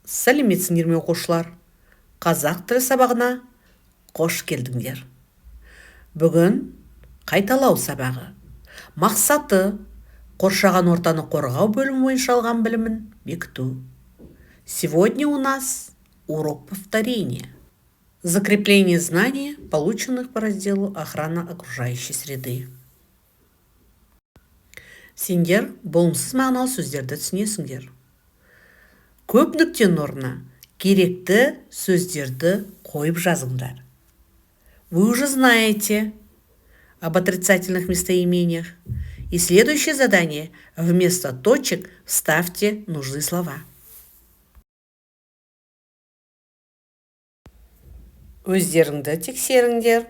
Сәлеметсіңдер ме оқушылар? Қазақ тілі сабағына қош келдіңдер. Бүгін қайталау сабағы. Мақсаты қоршаған ортаны қорғау бөлімі бойынша алған білімін бекіту. Сегодня у нас урок повторения. Закрепление знаний, полученных по разделу «Охрана окружающей среды». Сендер болымсыз мағыналы сөздерді түсінесіңдер. Көп нүктенің орнына керекті сөздерді қойып жазыңдар. Вы уже знаете об отрицательных местоимениях. И следующее задание: вместо точек вставьте нужные слова. Өздеріңді тексеріңдер.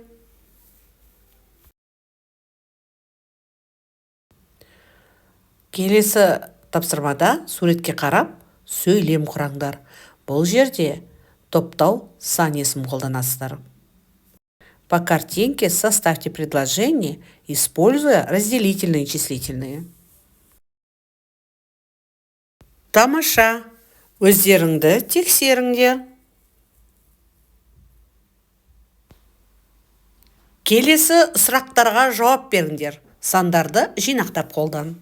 Келесі тапсырмада суретке қарап сөйлем құраңдар. Бұл жерде топтау сан есім қолданасыздар. По картинке составьте предложение, используя разделительные и числительные. Тамаша, өздеріңді тексеріңдер. Келесі сұрақтарға жауап беріңдер. Сандарды жинақтап қолдан.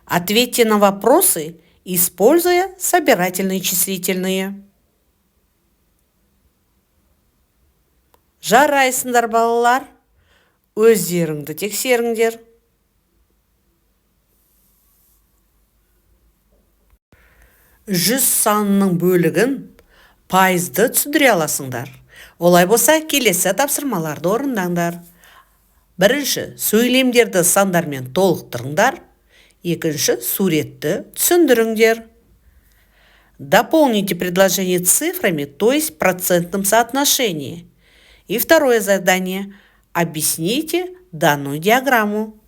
Ответьте на вопросы, используя собирательные и числительные. Жарайсыңдар, балалар. Өздеріңді тексеріңдер. Жүз санының бөлігін пайызды түсіндіре аласыңдар. Олай болса, келесі тапсырмаларды орындаңдар. Бірінші, сөйлемдерді сандармен толықтырыңдар. Екінші, суретті түсіндіріңдер. Дополните предложение цифрами, то есть в процентном соотношении. И второе задание. Объясните данную диаграмму.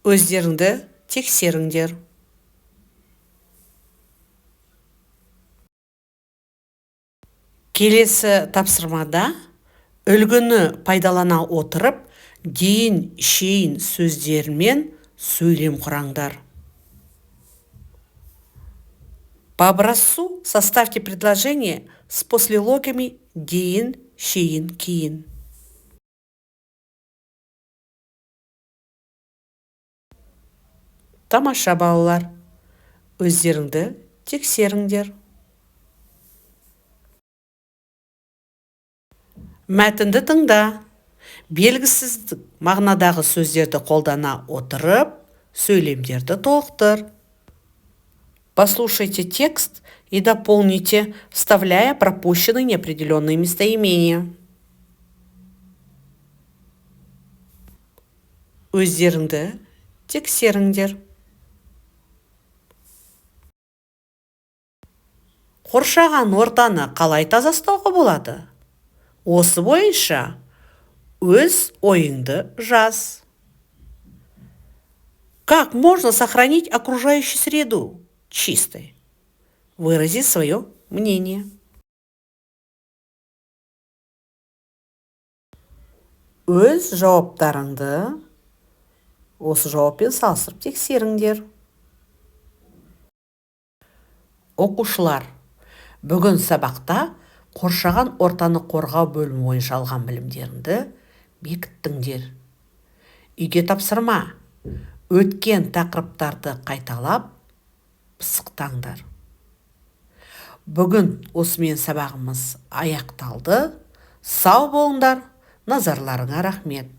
Өздеріңді тексеріңдер. Келесі тапсырмада үлгіні пайдалана отырып, дейін, шейін сөздермен сөйлем құраңдар. По образцу составьте предложение с послелогами дейін, шейін, кейін. Тамаша, балалар. Өздеріңді тексеріңдер. Мәтінді тыңда. Белгісіз мағынадағы сөздерді қолдана отырып, сөйлемдерді толықтыр. Послушайте текст и дополните, вставляя пропущенные неопределенные местоимения. Өздеріңді тексеріңдер. Қоршаған ортаны қалай таза ұстауға болады? Осы бойынша өз ойыңды жаз. Как можно сохранить окружающую среду чистой? Вырази свое мнение. Өз жауаптарыңды осы жауаппен салыстырып тексеріңдер. Оқушылар, бүгін сабақта қоршаған ортаны қорғау бөлімі бойынша алған білімдеріңді бекіттіңдер. Үйге тапсырма. Өткен тақырыптарды қайталап пысықтаңдар. Бүгін осымен сабағымыз аяқталды. Сау болыңдар. Назарларыңа рахмет.